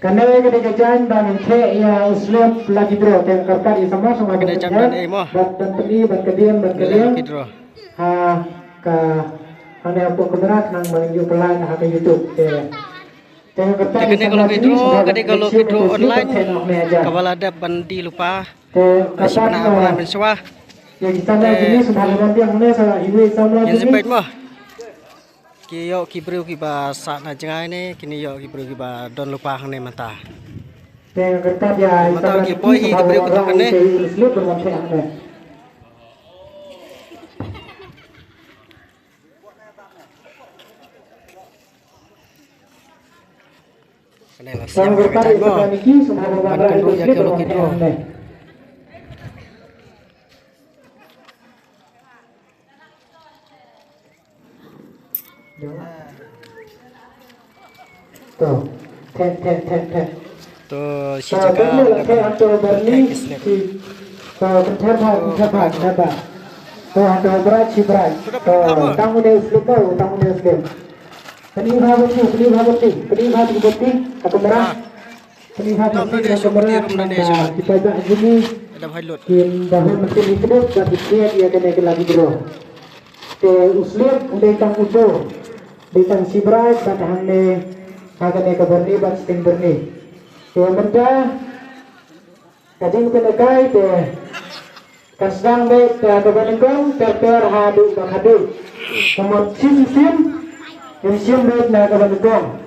Karena ketika jalan dan ya uslub lagi draw yang kertas di sama sama Kena jam dan mo. dan tadi bat kedian ha ka ane apa keberat nang menuju pelan ha ke YouTube tengah kertas Kena kalau kidro, kena kalau kidro online. Kawal ada bandi lupa. Masih pernah mensuah. Ya kita lagi sudah nanti yang mana saya ibu sama Yang lagi. sempat mo. Kiyo kibru kiba saat najengai ni kini yo kibru kiba don lupa hang ne mata. Tengah kertas ya. Mata ki boy hi kibru kutuk ne. Kena lah siang kertas mo. Ban kendro ya kalau kidro. Tuh, tet. Tuh si jaga Tuh, berni si kenapa. Tuh, ada berat si berat. Tuh, tamu dia uslim. Penibah bukti, aku merah. Penibah bukti, aku merah. Kita tak gini. ada halut. Kim dahulu mesin hidup dan dia kena lagi dulu. Uslim udah tang udo. Ditang si berat dan hande akan ke berni bat sting berni. Benda kajing penegai kasdang baik ke benengkong terper hadu bakhadu. Kemudian sim baik na ke benengkong.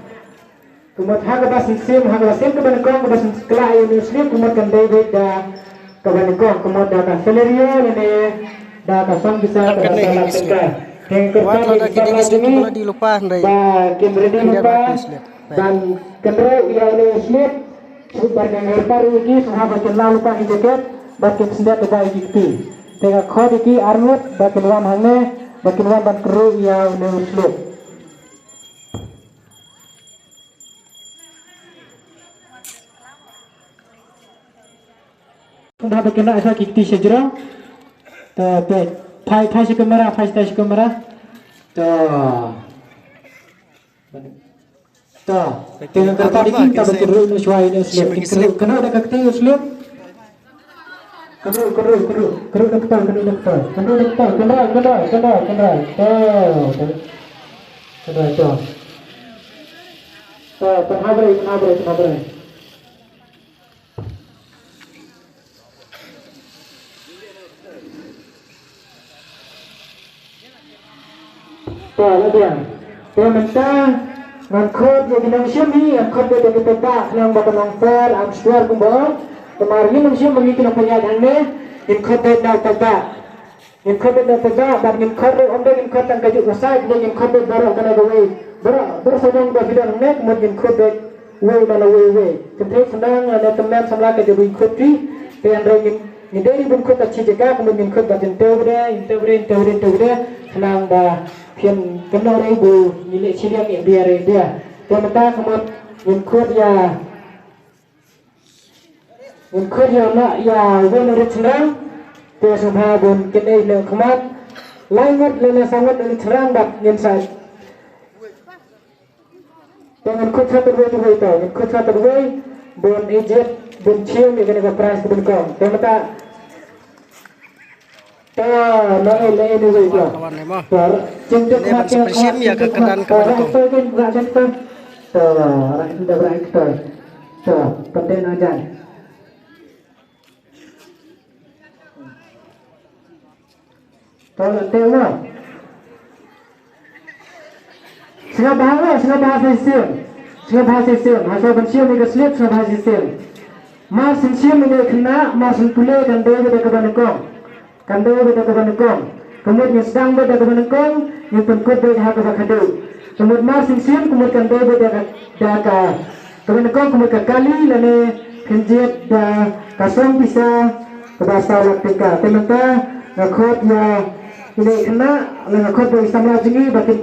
Kemudian hak bas sim ke benengkong bas kelah ini muslim kemudian baik da ke benengkong kemudian da selerio ini da kasang bisa ke Buat ada kini kisah di lupa ndai. Dan kendra yang slip super dengan baru ini sahabat kenal lupa jaket bakin sendat ada ikti tega khod iki armut bakin wan hangne bakin wan ban kru yang slip sudah bakin asa ikti sejera te Thai si kamera tengah kata dikit kita betul sesuai ini slip kena ada kakti slip keru dokter penhabre Ngan khod jadi nangsiam ni, khod dia jadi petak yang bakal nangfer, amstuar kumbang. Kemarin nangsiam bagi kita punya dhangne, in khod dia dah petak, dan in khod dia ombe in khod yang kajuk besar, dia in khod dia baru kena gawe, baru sedang berfidan nek, kemudian khod dia way mana way. Kemudian senang ada teman samla kerja in khod tri, yang lain ni dari pun khod aci jaga, kemudian khod batin teure, senang dah. Kian kenal ibu milik siliang biar dia ternyata kemudian ya nak ya benar terang dia semua pun kena ile kemat langat lena sangat dari terang dak yang saya dengan kota terwei itu kota terwei bon ejet bon cium yang kena price bon kom ternyata kawan lemah. Ini bersiap ya ke kedan kepada kau. Orang sudah beraktor. Penting aja. Tolong tengok. Sudah bahasa sistem. Hasil bersiap ni keslip sudah bahasa sistem. Mas sistem ini kena mas pulih dan dia ke kau. Kandung beda kebanyakan, kemudian sedang beda kebanyakan, yang pengkut beda hak kadu. Kemudian masing sim, kemudian kandung beda kebanyakan, kemudian kali lane kenjit da kasong bisa bahasa laktika. Temata ngakot ya ini kena, ngakot bagi samla jengi, bakin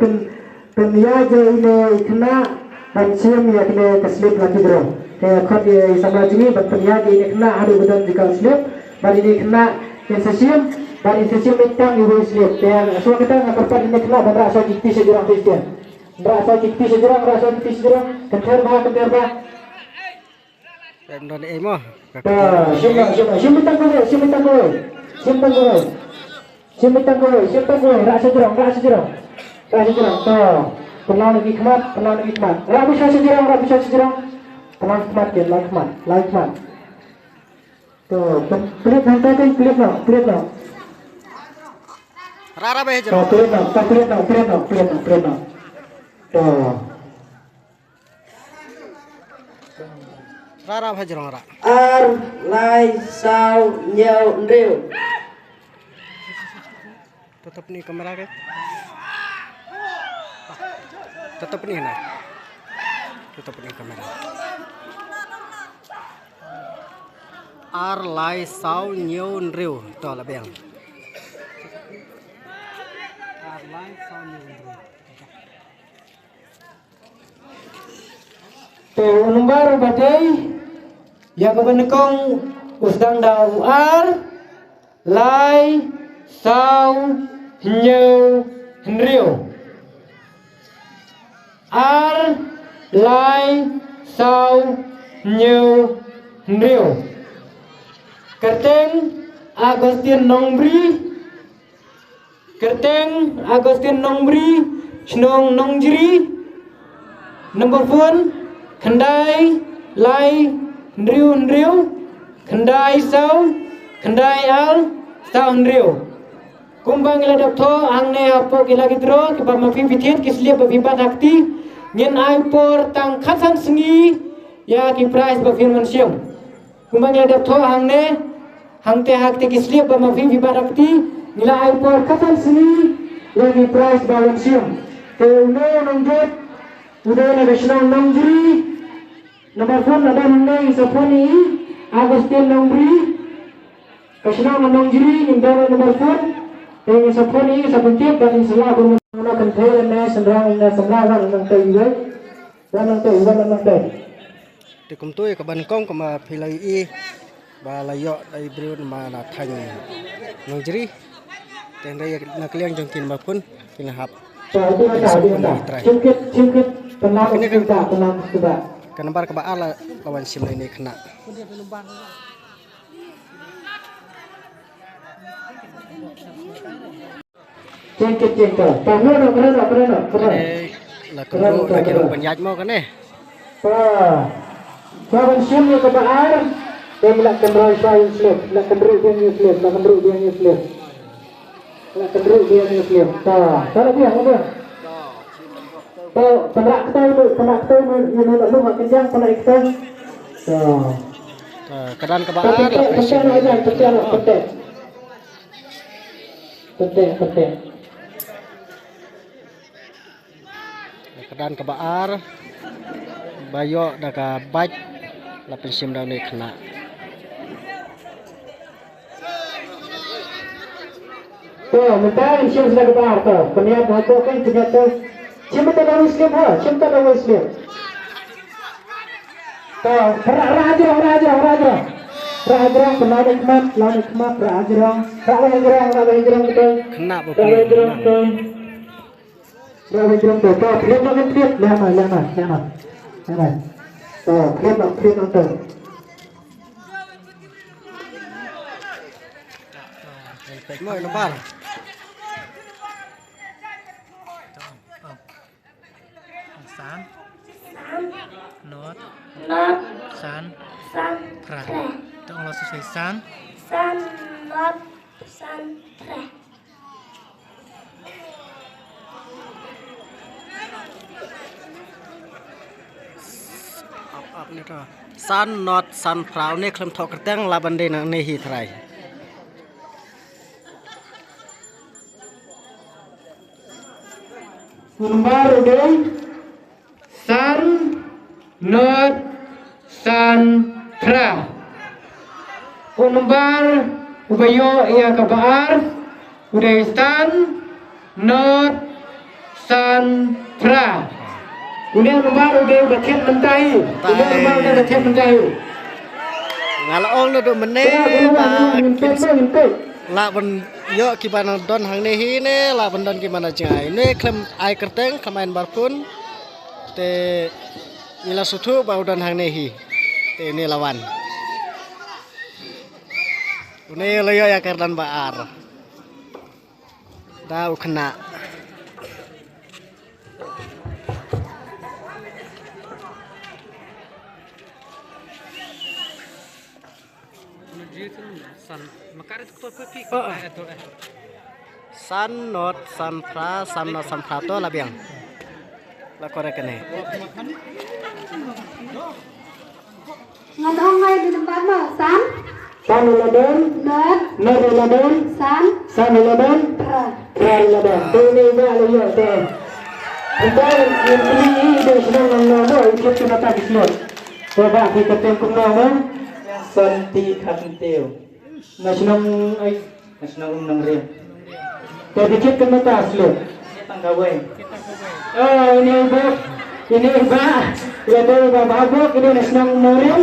penyaja ini kena, dan sim ya kena keslip lagi bro. Ngakot ya samla jengi, bakin penyaja ini kena, ada bedan jika keslip, dan ini kena Sesium dari sesium mitang ibu slip dan so kita ngapain ini kena berasa kiti sejurang Kristen berasa kiti sejurang kenterba don em mo Sim mitang kowe rasa jerong to pelan lagi kemat rak bisa sejerong pelan kemat ke lai kemat to pelit no rara be to jero pelit no to rara be jero ra ar lai sao nhiều rêu tutup nih kamera ke tutup nih nah tutup nih kamera ar lai sao nhiều rêu to là beng ar lai sao nhiều rêu to number badai ya kebenekong usdang dau ar lai sao nhiều rêu ar lai sao nhiều rêu Kerteng Agustin Nombri Snong Nongjri Number 1 Khandai Lai Nriu Khandai Sao Khandai Al Sao Nriu Kumbang ila daptho angne apo kila gidro ke pamafi pithian kislia babibat hakti ngin ai por tang khasan sengi ya ki prize bafin mansiam kumbang ila daptho angne hangte hakti kislia bamafi bibat hakti ngila ai por khasan sengi ya ki prize bawan siam te uno nongjot udo na besnang nongjri nomor 1 ada nang saponi Agustin Nombri besnang nongjri nimba nomor 4 Yang sapon ini sabuntiap dan salah menggunakan thailand na sendrang na semlah wan nang tay iwai wan nang tay thì cũng tôi các bạn công mà phi lấy y và lấy yọ đây brio mà là thành nông jiri dan đây là kalian trong kin mapun kin hap itu ada cungkit tenang kita kenapa ke baal lawan sim ini kena cungkit tangan keren là cũng là cái đồng penjaj mau kan eh kawan sim ke baal dia melakukan roy saya slip melakukan ru dia ni slip kalau dia apa penak ketemu ini nak lu makan jang penak kita kedan ke baal penting kedan ke baar bayo daga baj la pensim daw ni kena minta sim sudah ke baar peniat hatu kan ternyata cinta dalam Islam Rajrang penada ikmat lawan ikmat rajrang betul kena rajrang betul lihat makan lihat lihat nonton mau lebar san not san praต้องเราใช้san not san pra up ni to san not san prau ni khlem thok teng la bande na ni hi thrai Number udah san not san tra number ubayo ia kabar udah san not san tra udah number udah baket mentai ngalaong na do mene ba la ban yo ki ban don hang ne hi ne la ban don ki mana jangai ne klem ai kerteng kemain barpun te ila sutu ba don hang ne hi Ini lawan. Ini Leo ya kardan baar. Tahu kena. San not sampra to labiang. La korek ni. Ngadong ngay di tempat mo, San? San 11, Not. Not 11, San. San 11, Pra. Pra 11. Ini ba Leo te. Entah yang ini dia sedang mengambil ikut kita tak dislot. Coba kita tengok nama. Santi Katenteo. Nasional unang rin. Jadi kita mata asli. Tanggawai. Oh ini iba. Ya tu babak ini nasional unang rin.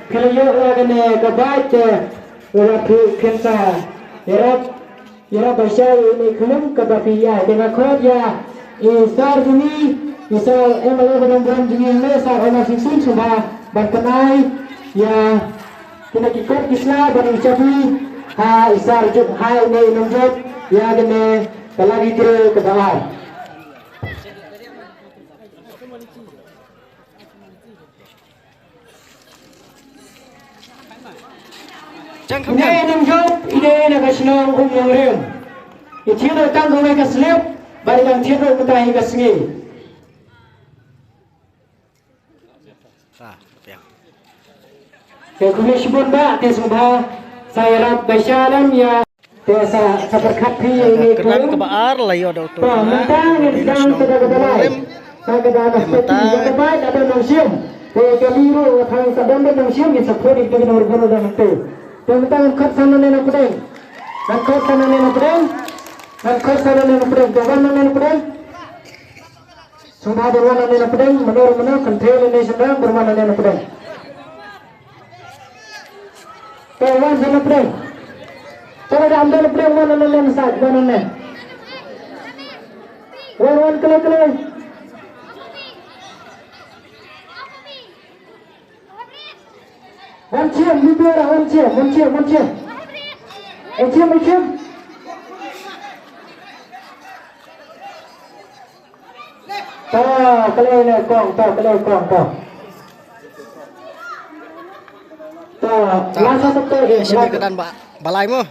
Kalau yo kena kebat. Orang kita Yara bahasa ini kelum kebapiya dengan kod ya. Isar ini isar emang benar-benar jenis lesar orang singsun sudah berkenai ya kena ikut kisah bani capi ha isar juk ha ini nunjuk ya kena pelagi kira ke bawah. Ini nunjuk ini nak senang yang rem. Itu datang ke mereka selip. Balik yang tiada ketahui ke sini. Kemudian sebut tak tesubah saya rap bacaran ya desa seperti ini. Keran kebaar layo dah tu. Mentang yang sedang terdapat. Saya kedapat seperti terbaik ada museum. Keliru orang sedang museum yang seperti itu nomor guru dan itu. Mentang kat sana nena pedang. Dan kat sana nena pedang. Dan kau sana nena pedang, kawan nena pedang. Sudah berwarna nena pedang, menurut kental ini sedang berwarna nena pedang. Kawan nena pedang. Coba dah ambil pedang warna nena saat warna nena. Warna kelai. Wanciam, libera wanciam. Wanciam. Kalau ni kong. Lasa betul. Siapa keran balai mo?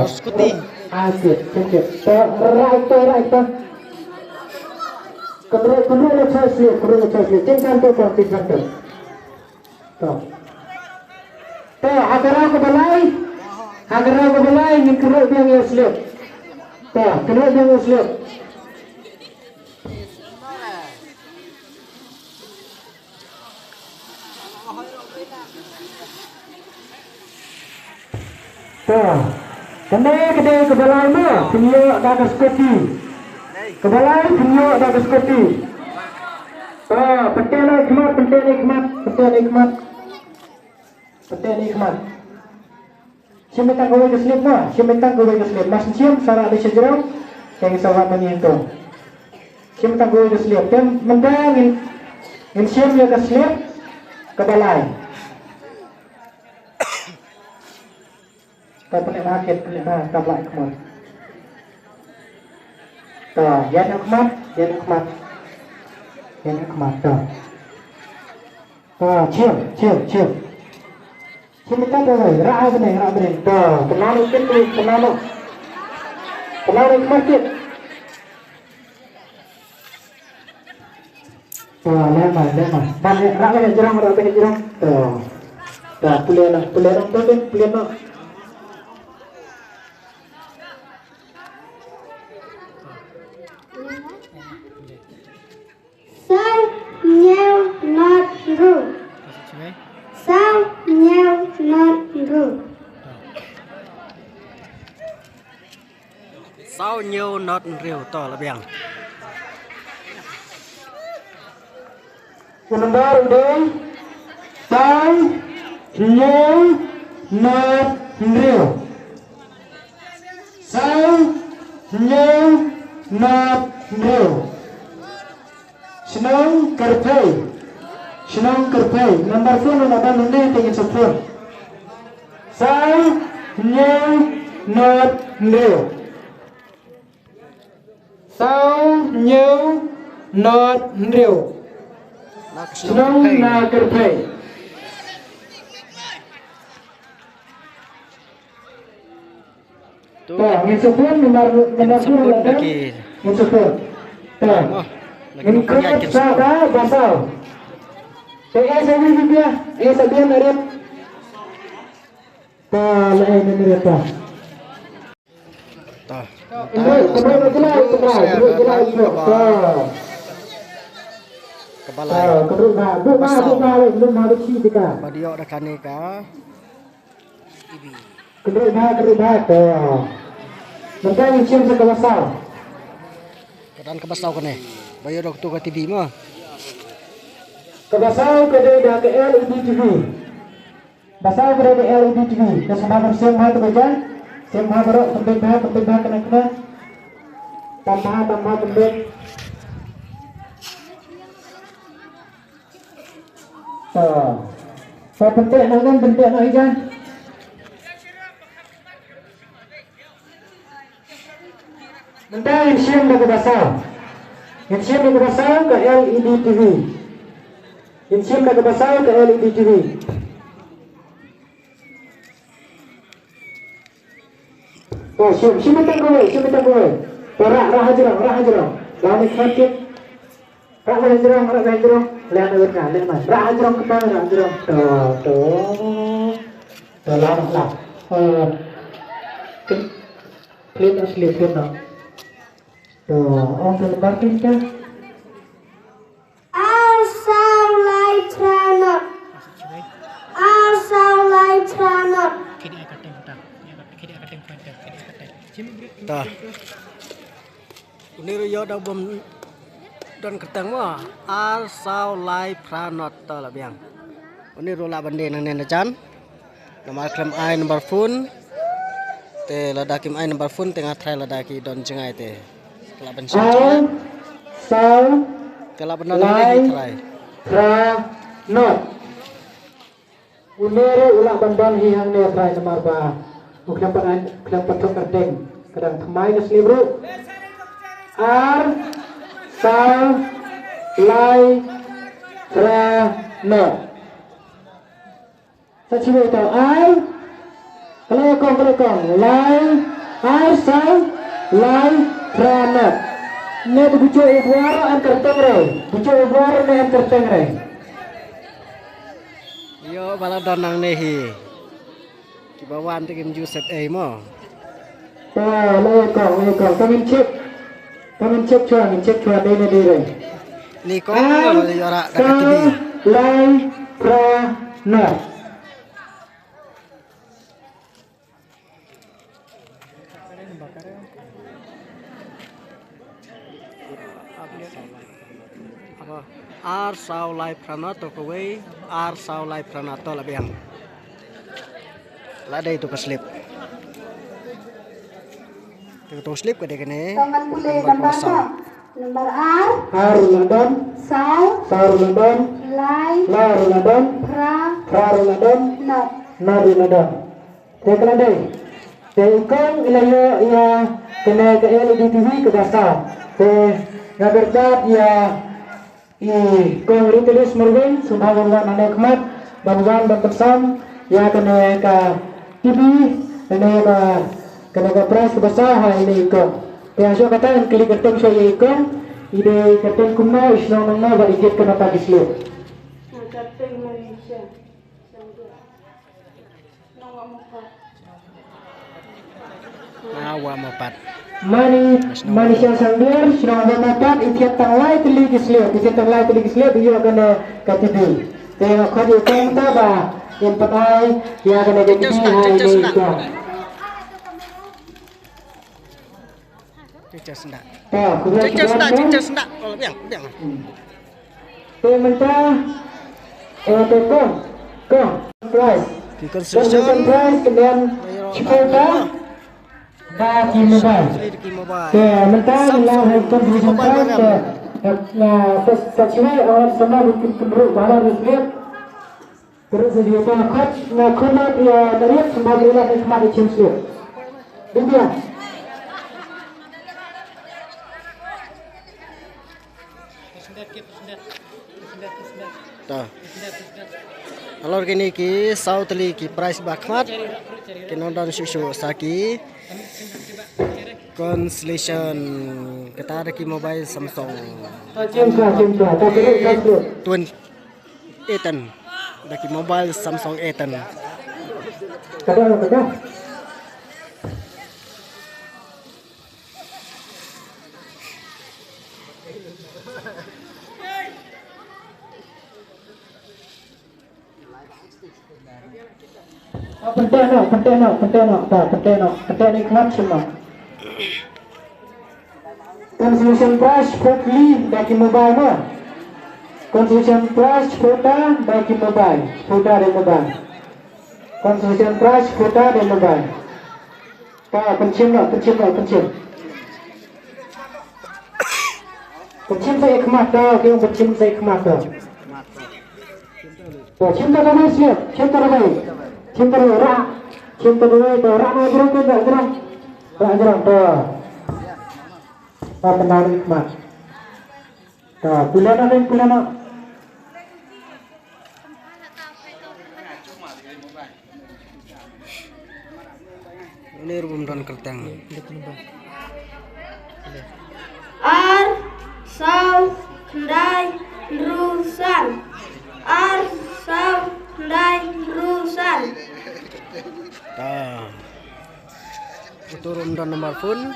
Skuti. Asyik. Right. Kedua lepas sih. Tinggal tu. Agar aku balai ni keruk dia yang slip. Keruk dia yang slip. Kena kedai kebalai mo, penyok dah skoti. Kebalai penyok dah skoti. Penting nikmat. Siapa tak kau ke slip mo? Mas cium sarah ada sejarah yang sahabat menyentuh. Siapa tak kau ke slip? Dan mendang cium dia ke slip kebalai. Tak pernah makan, tak boleh kemat. Yang kemat. Cium. Cium kita dah, rak bening. Kenal kemat kita. Lemah. Banyak rak banyak jerang. Pulen. Sao nhau not ru. Sao nhau not ru. Sao nhiều not riu to labiang. Nombor dua. Sao nhiều not riu. Sao nhiều not riu. Senang kertai Senang kerpai. Nomor phone ada nanti tinggal sepuluh. Sao nhau not rêu. Sao nhau not rêu. Senang na kerpai. Ingin sepuluh nomor phone ada. Ingin sepuluh. Ingin kerap sada basau. Sabi dia, sabi narin. Lain narin ta. Kebalai. Belum harus sih kita. Badio dah kane ka. Ibi. Kerubah. Nanti cium ke basau. Kedan ke basau kene. Bayo dok tu ke TV mah. Kebasau kedai dah ke LED TV. Basau kedai ke LED TV. Kesemua semua tu baca. Semua berok tembak kena. Tambah tembak. So bentuk nak ikan. Nanti yang siam dah ke basau. Yang siam dah ke basau ke LED TV. Yang siam dah ke basau ke LED TV. Oh, siam tak gue. Rak hajarong. Lawan ikhlas. Rak hajarong. Lihat kan, lihat mas. Rak hajarong kita, rak hajarong. Tuh. Lah. Clean asli. Tuh, orang terlebatin kan? Tah. Unir yo dah bom don ketang mah ar sau lai pranot ta la biang. Unir rola bande nang nen chan. Nomor klem ai nomor phone. Te ladakim ai nomor phone tengah try ladaki don jengai te. Kala ben Ar sau kala benar ni try. Pranot. Unir ulah bandan hihang ne try nomor ba. Klem patok kerdeng. Kadang thmai ke selibru. Ar sau lai pranot. Saya cuba tahu ai. Kalau kong lai ar sau lai pranot. Ne bucu ibuara antar tengre. Bucu ibuara ne antar tengre. Yo bala don nang nehi. Kibawan tekim Joseph A mo. Lai kong. Kami cek cuan ini deh. Ni ko yo ra dak TV. Lai pranot. Ar sau lai pranato kawai ar sau lai pranato labiang la dai tu keslip tu slip ke dekene Tangan pulih gambar tak? Nomor R, London, Sau, London, Lai, London, London, Not. London. Tekla dai. Tekong ilayo ya kena ke LED TV ke dasar. Te ngaberdat ya kong ritulis merwin subhanallah anekmat banwan berpesan ya kena ke TV kena ke pres ke besar ha ini kong. Ya so kata klik keteng so ye kong ide keteng kumno isno nang ba ikit kena ta dislo. Keteng Malaysia. Awa mapat Malaysia sangdir senang mapat itiat tanglai teli kisliu dia kena katibi. Tengok kau dia kong taba yang patai dia kena jadi hai ni kong. Cecah sendak. Cecah sendak. Kalau biang. Mentah kong price. Di construction Price kemudian Cipta Dah Mobile. Mentah lah kontribusi price Kacimai awal sama bikin penduduk bahala Rusliat. Terus dia coach kumat ya dari sebagai ilah hikmah di Cimsliat. Demikian. Dah. Alor kini ki South League ki price bakmat. Kinondan susu saki. Constellation kita ada ki mobile Samsung Cimsliat. Twin A10 ada ki mobile Samsung A10 Kada. Penting ikhlas semua. Constitution price quickly bagi mobile no. Constitution price quota bagi mobile, quota dari mobile. Constitution price quota dari mobile. Pencim. Pencim saya ikhmat dah, kau pencim saya ikhmat dah. Cinta kau siap, cinta kau. Cinta orang, cinta orang tu orang nak gerang ke tak gerang? Tak gerang tu. Tak benar hikmat. Tak pulang nak. ini rubum dan kertang Ar sau kendai rusan. Ar sau kendai rusan. dah itu room dan nomor phone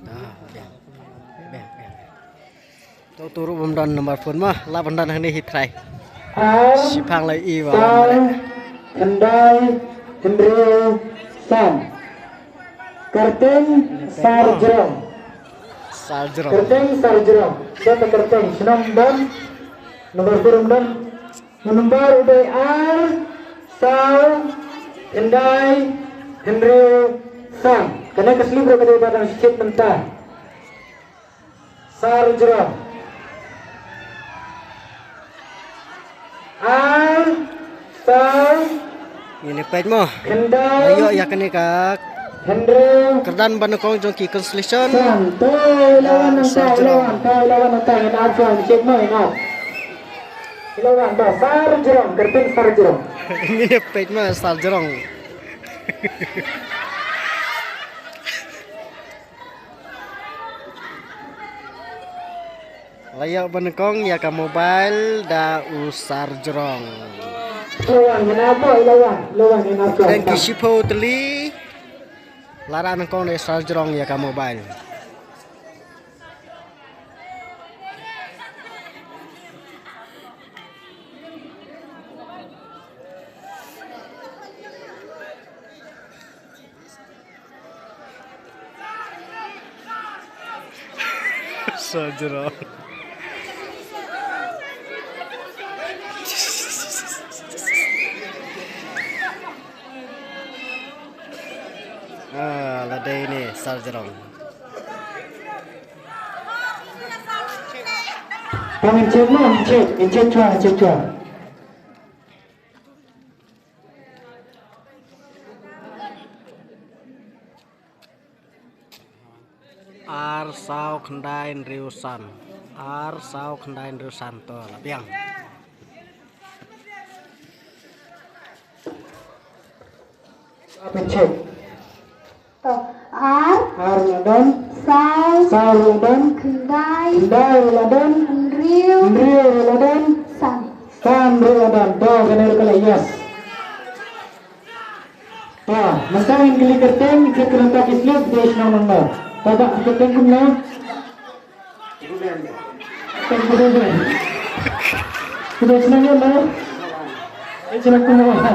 dah ben tu room dan nomor phone mah lah bandan ini hit try Ar sipang lai i wa sau kendai kendri san. Kerting sarjrong. Saljro Kerting sarjrong. Siapa kerting? Senang dan nomor burung dan menumbar uday ar sau kendai kendri san. Kena keselibro kedai badan sikit mentah. Sarjrong. Ar sau ini page mo kendai ayo ya kene kak kendri kerdan banakong jongki constellation san. Lawan nanti yang arjun sikit mo ingat. Ilawan dah sarjrong kerting sarjrong. ini page mah saljrong layak banakong ya ka mobile da usar jerong Ilawan kenapa ilawan yang arjun. dan kisipo teli laran kong de sar jerong ya ka mobile sar jerong ladai ini sar jerong Encik cua. ar sau kendai riusan to labiang Encik. To ar Ar ladan, sau sau ladan, kendai kendai ladan, riu indriyo ladan, san. kan ladan. To kena kala yes. To masa yang kali kerteng kita kena tak islip desh nama. Tada kerteng kumna. Kerteng. Sudah senangnya lah. Senang kumna.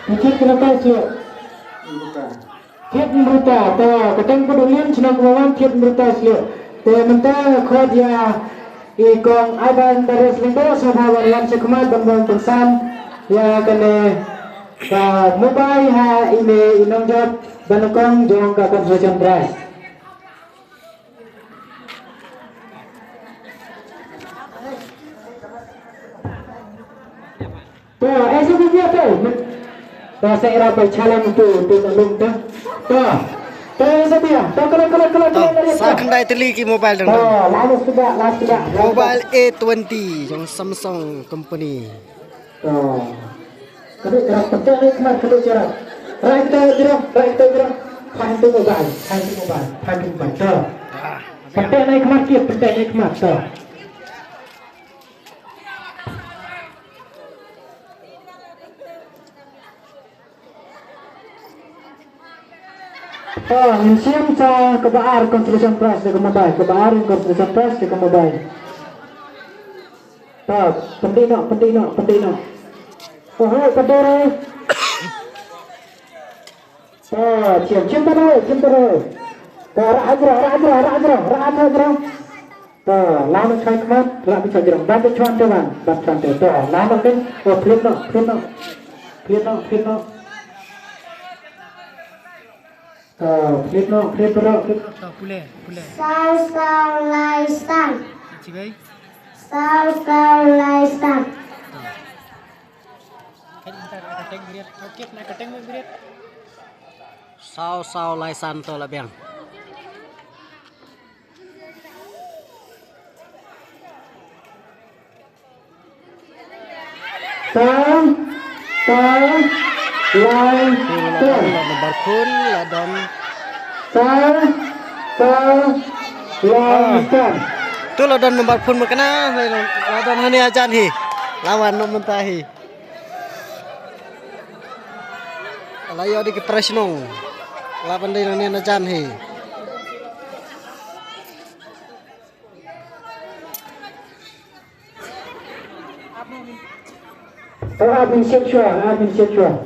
Mungkin kena tak islip. Kiat berita, to keteng pedulian senang kumawang kiat berita islip. To mentah kod ya ikong aban dari selindo sahabat yang sekumat bantuan pesan ya kene ka mobile ha ime inong job banukong jong ka construction price Tuh, esok dia tuh. Tuh, saya era berjalan tuh maklum tuh. Tuh, tuh esok dia. Tuh, kalau Sa kendai teli ki mobile dong. Tuh, lalu sudah. Mobile A20 yang Samsung company. Tuh. Kedua jarak penting ni kemar kedua jarak. Right jarak. Hand to mobile. Tuh. Penting ni kemar kia, penting ni kemar. Tuh. Insiam sa kebaar construction press di mobile. Kebaar construction press di mobile. Tuh, penting no. Oh, kedore. Cium terus. Ra. Tuh, lama cai kemat, lama cai jerang. Bantu cuan teman. Tuh, lama kan. Oh, flip no. Flip no. Tao pule. Sao lai san. Cibai. Sao lai san. Kan intar kateng biret. Oke, nak kateng mo biret. Sao lai santo lah biang. Sao lai san. Nomor phone ladon. Sao lai san. Tu ladon nomor phone makna ladon hani ajan hi. Lawan nom mentahi. Layo di presnong. Lawan di nani ajan hi. Abin seksual.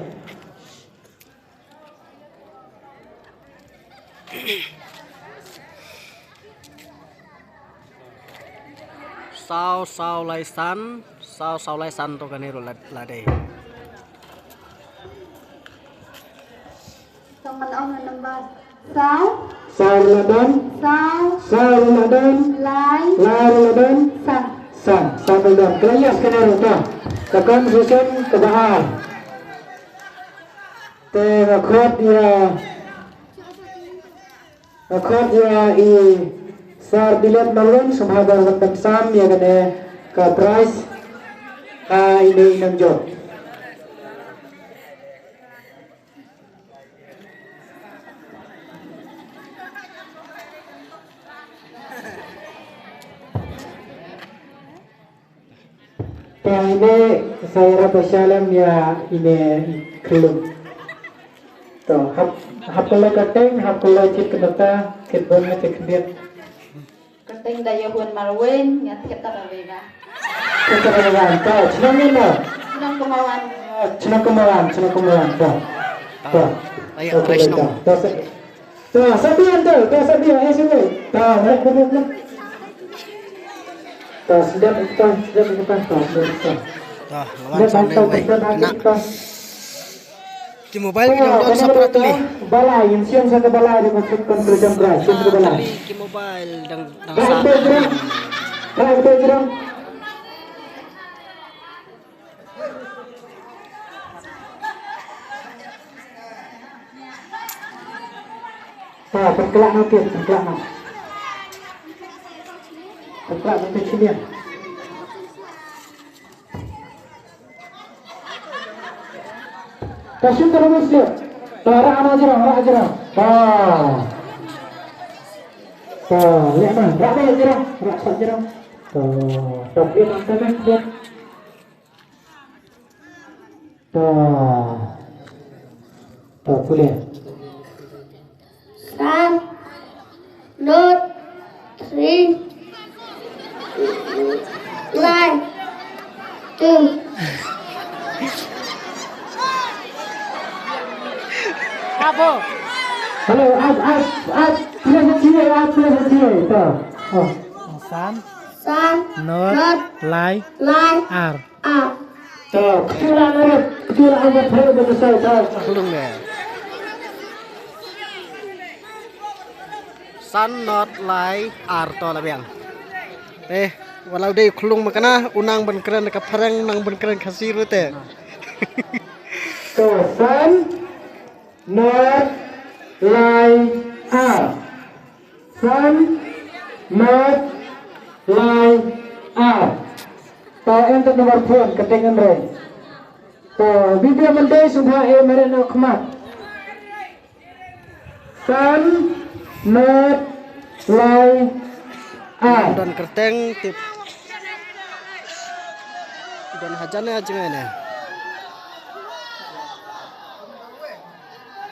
Sao lai san to kaniro lade. Teman ông là number 6. Sao ladan. Lai Ladan. san. San ladan. Kelayas kenal tu. Tekan susun ke bawah. Ngakot dia i sar bilet malun sumhabar waktu sam ya kene ke price ini inang job. Ini saya rasa salam ya ini kelum. Tuh, hap kalau kateng, hap kalau cip kenapa, kitbon cip kendiat. Kating dayahun marwen ngat kita bawega. Kita kemawan, tuh, senang mana? Senang kemawan. Senang kemawan, tuh. Ayo presnong. Tuh, sabian, sini. Tuh, naik benar. Tuh, sedap depan, tuh. Lawan sana nak. Di mobile kita doon sa pratuli. Balay, yung siyang sa kabalay di masukkan kerja beras, siyang sa kabalay. Di mobile dang Right, Pedro. Perkelak nanti, perkelak nanti sini. Kasih terus dia. Rak aja. Lihat mana? Rak aja. Tapi nanti dia. Boleh. San. Not. 3. Lai. 2. Apa? Halo, pilih sini. San, San. not, lai, Lai. ar. Kecilan aja besar. Kulung deh. San not lai arto lah biang. Walau dia kulung makana unang benkeren ke perang nang benkeren kasir teh. Tuh, sun, north, line, out. Sun, north, line, out. Tuh, untuk nomor phone, ketinggalan Ray. Tuh, video mendai sudah mereka kemat. Sun, north, line, out. Dan kerteng tip. Dan hajannya aja mana?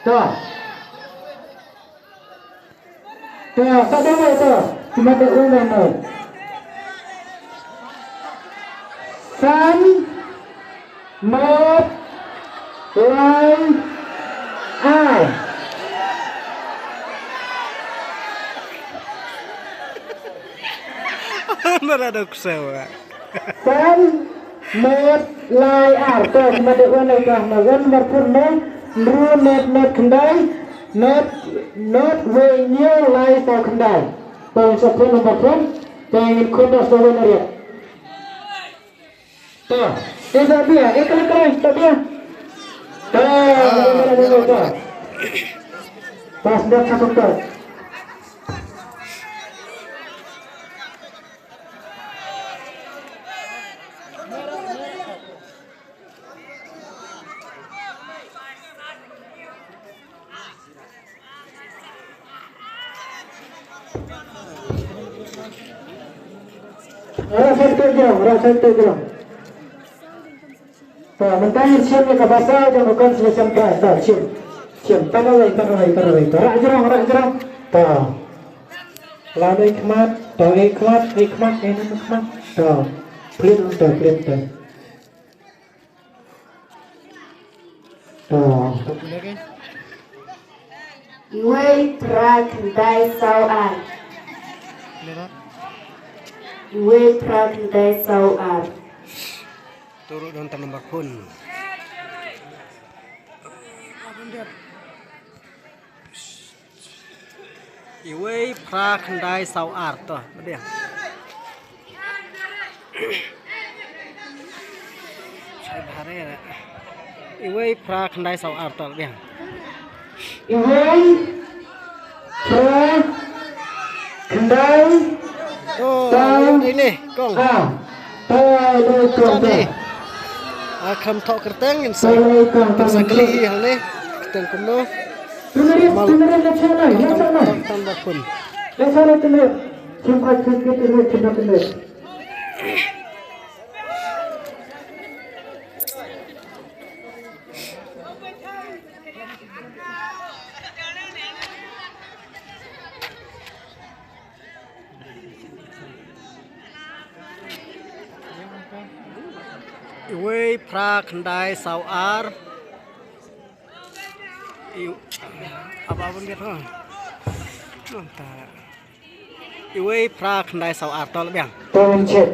Tuh. Tuh, sadar itu. Cuma diulang tuh. Sun, north, line, out. Merada kusawa. Sun, north, line, out. Tuh, cuma diulang itu. Nawan berpurna, net kendai, not way new line for kendai. Tuh, sepuluh nomor pun, jangan kuda sebenarnya. Tuh, itu dia, keren, itu dia. Tuh, pas dia satu tuh. Rasa itu je. Tuh, mentahnya ciumnya ke basah, jangan bukan selesai keras. Tuh, cium. Tarawih. Rak jerang. Tuh. Lalu ikhmat. Tuh, ikhmat. Tuh, pelit. Tuh. Wei pra kendai sauan. Wei pra kendai sauan. Turut nonton nomor pun. Iwei pra kendai sau art tuh, dia. Saya bahare ya. Iwei pra kendai sau art tuh, dia. Iwei pra kendai. Oh, ini, kong. Tuh. Akan tok kerteng insya sakli hal ni kerteng kuno Beneran tambah pun Lesana tener, cuma tener. Iwei pra kendai sau ar apa pun gitu Iwei pra kendai sau ar tol biang Pencet.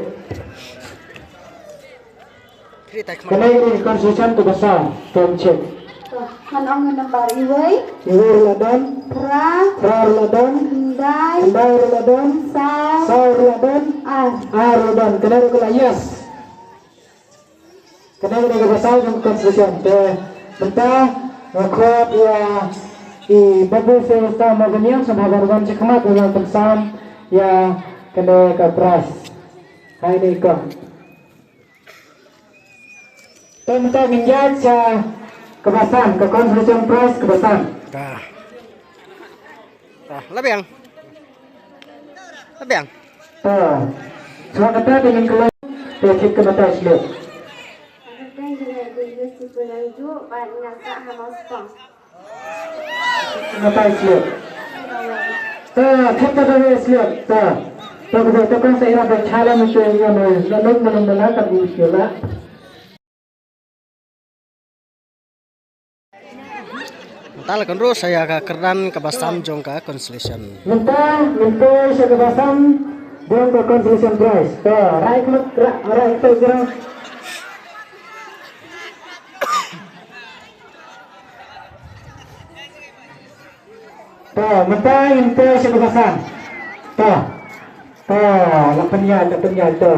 cerita Karena ini konsisten tu besar. Pencet. Han ong nomor iwei. Iwei ruladan. Pra Ruladan. kendai Ruladan. sau Ruladan. Ruladan. Kenapa kau yes? Kenapa dia besar dengan konsisten? Mentah ngakot ya babu sesta maganyang sa bagarwan si kamat dengan pensam ya kena ke pras. Hai ni kau. Tentang minjat sa kebasan ke konsisten pras kebasan. dah lebiang Semua kata dengan kelas teknik kemata selip. Kemata selip. Kata dari selip. Kita kan saya nak cakap macam ni, lalu mana tak bisa lah. Tal kan ro saya ka keran ke basam jong ka constellation Minta saya kebasan dengan ke constellation price. Right tu gerak. Minta saya kebasan. Lapan yard tu.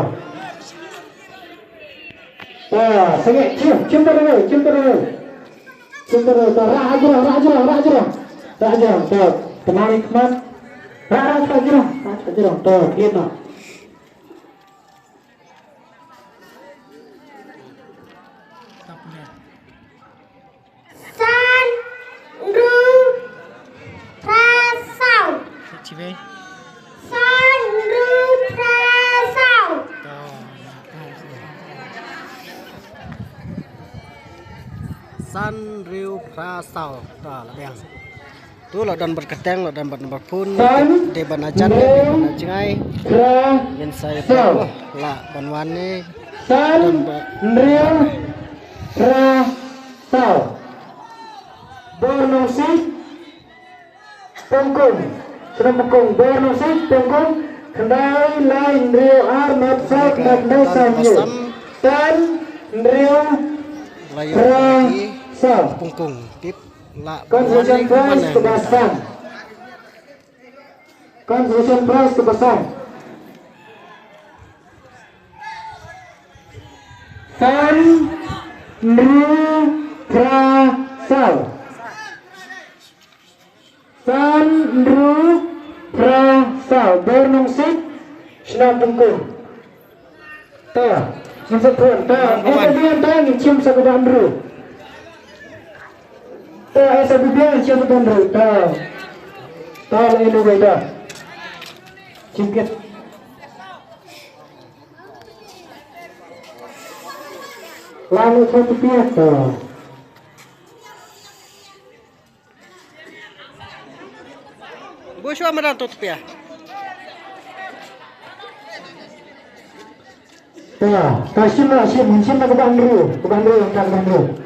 Sengit, cium terus. Tuh, rak aja. Tuh, tenang hikmat. Rak aja. Tuh, gitu. Tak punya. San ru prasau. Cibe. San ru prasau. San Riu Prasau dah lah biang. Tu lah dan berketeng lah dan berpun di banajan di banajai. Min saya tahu lah banwan ni. San Riu Prasau. Bernosik Pengkung. Sudah pengkung. Bernosik Pengkung. Kendai lain Riu Arnab South Mandai Sanju. San Riu Layu lagi Prasau. pungkung tip lah Constitution Prize kebasan. Constitution Prize kebasan. San Riu Prasau. San Riu Prasau. Bernungsik Senam Pengkung. Tuh, masuk pun. Tuh, kemudian tuh cium sakudan dulu. Tuh, sakudan cium sakudan dulu. Tuh, ini beda. Cingkit. Lalu satu pihak tuh. Buswa merantau tu pia. Kasih muncin ke bandru yang kan bandru.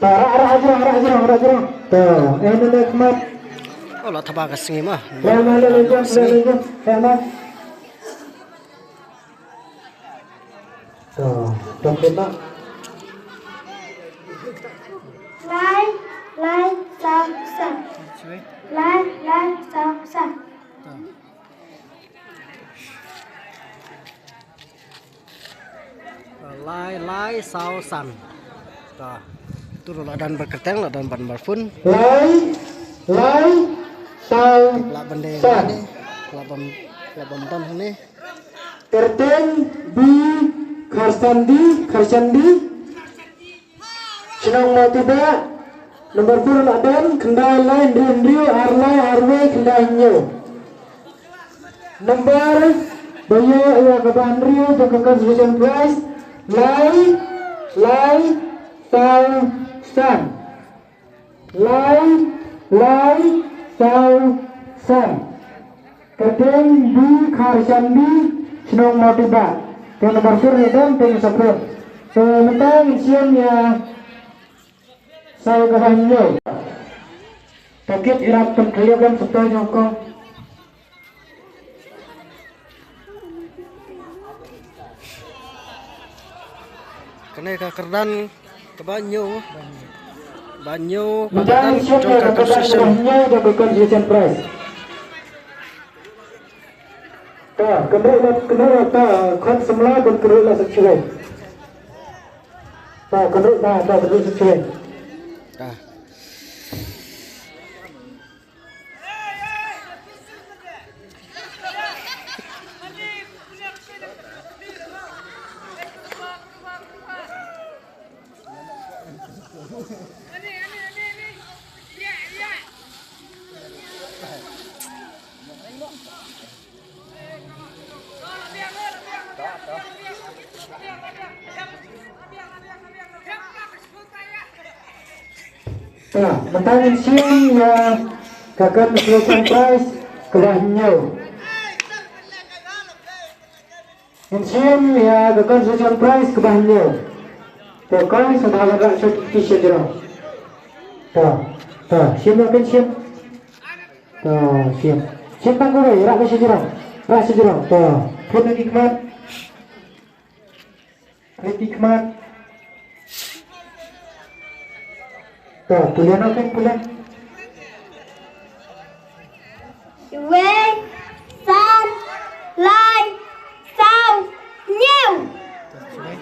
Arah aja. Tuh, ini nikmat. Oh lah tabak kesengi mah. Lalu, hemat. Tuh, kita. Lai sang sang. Cibe. Lai sang sang. Lai sau san. Dah. Tu lah dan berketeng lah dan berpun. Lai sau Lah bende san. ni. Lah bom ni. Terten bi Karsandi Senang mau tiba nomor pun dan kendal lain Riu Arway kendalnya nomor bayo ya ke Riu ke Constitution Prize Lai sau san Lai sau san Terten bi Karsandi Senang mau tiba Yang nomor surya dan yang sebelum tentang isian ya saya kebanyakan paket irap kelihakan setelah joko Kena ke kerdan ke banyu tentang isian ya kebanyakan dan Constitution Prize kendala kan semula dan kendala secuai. Kendala secuai. Dah. Tentang isian ya kakak Constitution Prize kebanyakan. Isian ya kakak Constitution Prize kebanyakan. Pokoknya sudah agak certification jerah. Siap. Siap tak kau rak sejerah. Punya hikmat. Pulian. Wei san lai sau nhiều. Cibe.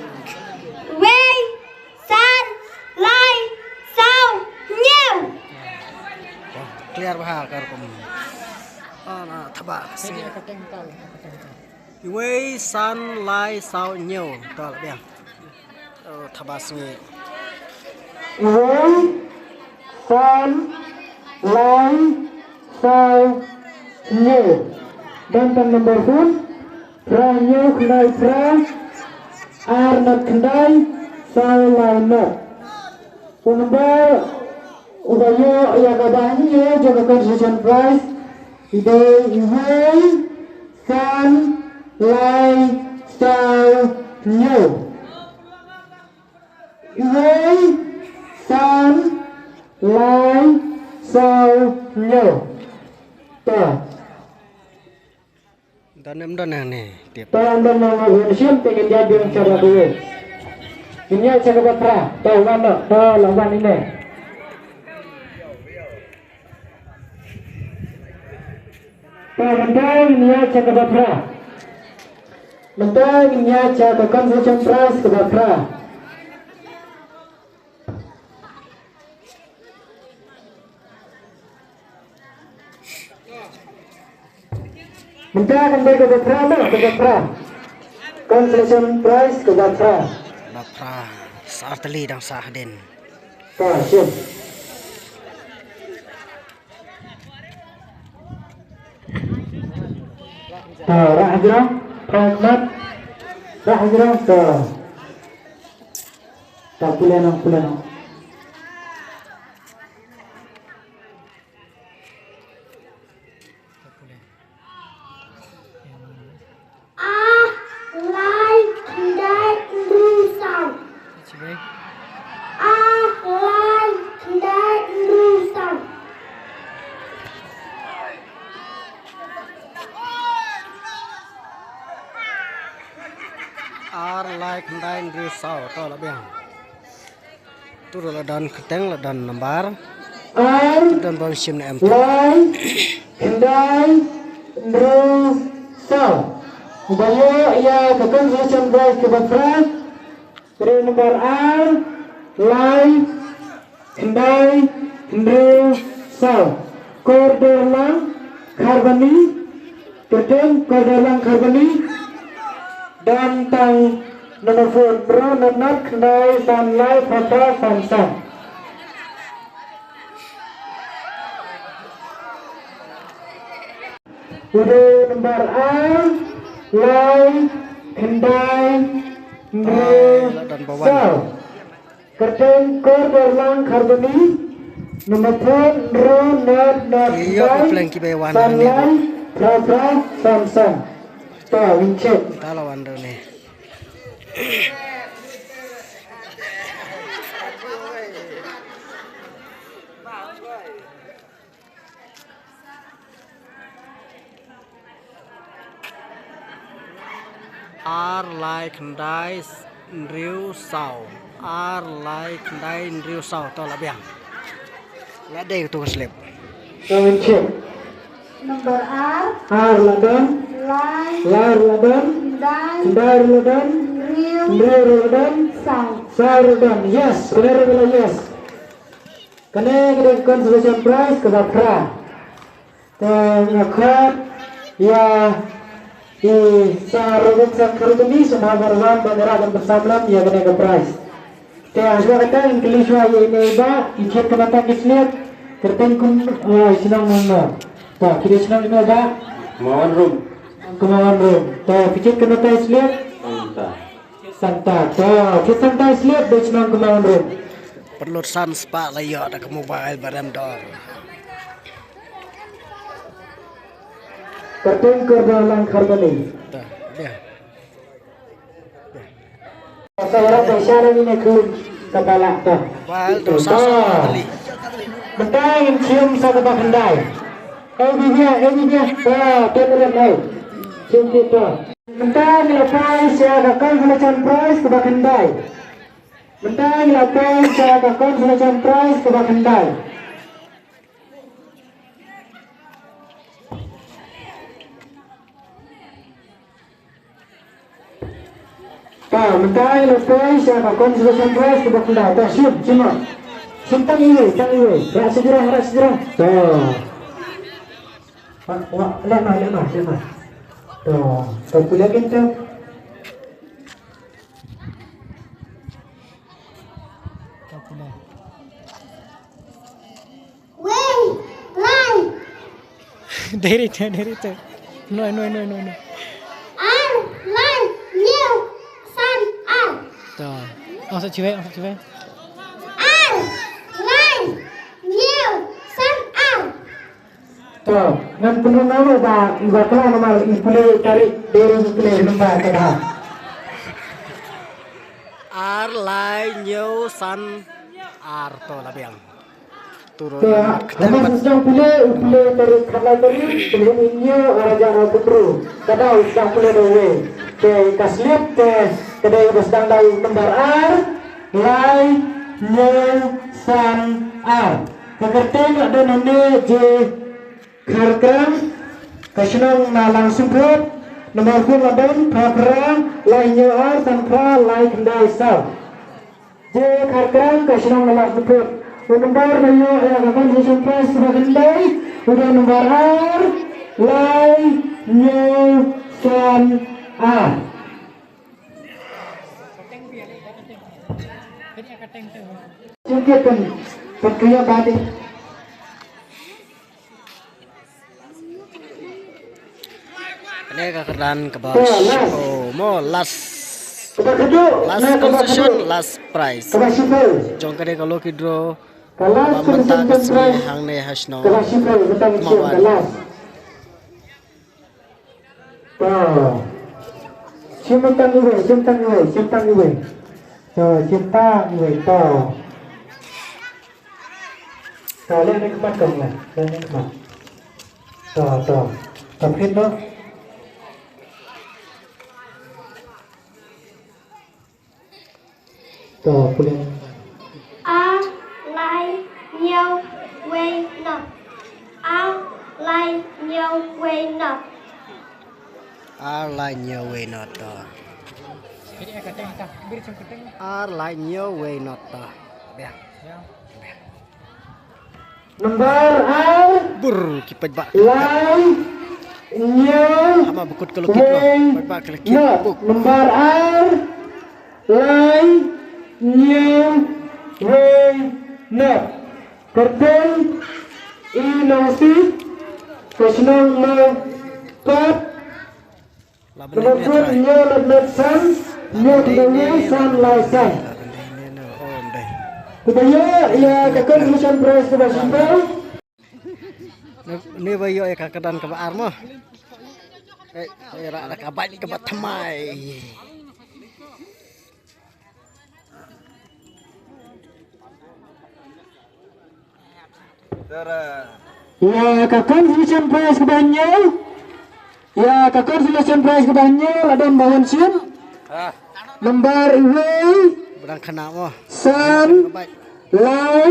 clear bah kar kum na thaba sing wei san lai sao nhiều to là biang thaba sing Wei san lai sao nhiều dan tang nomor pun pra nhiều kendai pra ar not kendai sao lai not Umbar ubayo ya kabahnya jaga constitution price ide wei san lai sao nhiều wei san lai sao nhiều ta dan em dan này tiếp ta dan mengenai pengen jadi yang cara dulu ini aja ke batra tahu mana tahu lawan ini Mentang ini aja ke batra mentang ini aja ke conversion price ke batra mentang kembali ke batra mana ke batra conversion price ke batra bapra sarteli dang sahden Kasih. Rah hijrah, pragmat, rah hijrah ke. Tak pulenong. Lai kendai rusau. Cibai. Lai kendai rusau. ar like nine risau to là biang tu là dan keteng là dan nambar Ar, dan bang sim em lai, kendai, rusau. Ubayo ia ke conversion price ke batra. Dari nomor R, lai, kendai, rusau. Koridor lang, karboni, keteng koridor lang karboni. Dan tang nomor phone pro not kendai san lai patra san. Udah nomor A, lai, kendai, rusau. Kerteng koridor lang karboni. Nomor phone not Iyo kendai, plan ki be wan san ne lai, patra san. Ta wincet. ta lawan do ne ar like kendai riu sau ar like kendai riu sau to là biang là đây tu slip Ta wincet. Nomor R, R ladan, lai, lar ladan, kendai, kendai ladan, riu, ladan. sau. Sarudan, yes, benar bila yes. Kena kita conservation price ke bapra. Tengah ya di sarudan sarudan ini semua berwan bandara dan bersamalam ya kena ke price. Tengah juga kata English wa ini ba ikut kena tak islihat tertengkun senang mana. Tak kita senang ini ba Mohon room. kemauan room. Tak ikut kena tak islihat. Santa, kita santai slip di senang kemauan room. perlu san spa layo ada ke mobile baram dor Kerting kerdalang karboni. ta dia Saya bicara ini kun kepala tu. mobile to sa tali Mentang cium satu bakandai. Dia, temuran mau. Cium kita. Mentang lepas saya akan melakukan price ke bakandai. Mentang lepas saya akan melakukan price ke bakandai. Mentang lepas saya akan melakukan price ke bakandai. Cium. Simpang ini. Rak sejarah. Lihat mah. Tuh boleh kita. Tak boleh. Win. Line. Dari tu. No. R. Line. New. Sun. R. Tak. Masuk cewek. R. Line. New. Sun. R. Tuh, ngan penuh nama ba kala nama boleh cari dari boleh nombor kada. R lai nhiều san R to lah biang. Turun Tuh, nama sedang boleh dari kala dari boleh inyo raja putru. Kada sedang boleh dewe. Ke kaslip ke kada sedang dari nombor R lai new san R. Kekerting ada none J Karkram Kashnong na langsung put nomor pun ladan Prakra lainnya R tanpa lain kendai sal J Karkram Kashnong na langsung put nomor nayo yang akan disampai sebagai kendai udah nomor R lainnya san R Jengketan Perkaya balik Ini kekeran ke bawah. Oh, mau last position, last prize. Jong kade kalau kidro mamata kasih hang ne hasno. Mawan. Cinta iwe. Cinta iwe to. Lihat ni kemat kau lah. Lihat ni kemat. Tapi no. Boleh. R. Line. New. Way. Not. R. Line. New. Way. Not. R lai nhiều way not to. Jadi keteng tak. Beri cem keteng. R lai nhiều way not to. Biang. Nomor R. Bur kipat bak. Line. New. Ama bukut kalau kita. Bak kalau kita. Buk. Nomor R. Line. New way not kerten inosi kesnong mau pat nomor new not sun new san lisan kebaya ya kakak mission prize ke simpel Ni bayo ya kakadan ke baar mo. Ra kabat ni kabat thamai. Ya kakak mission prize ke banyak. Ya kakak mission prize ke banyak ada bangun sim. Lembar iwe Berang kena mo. san Kabat. lai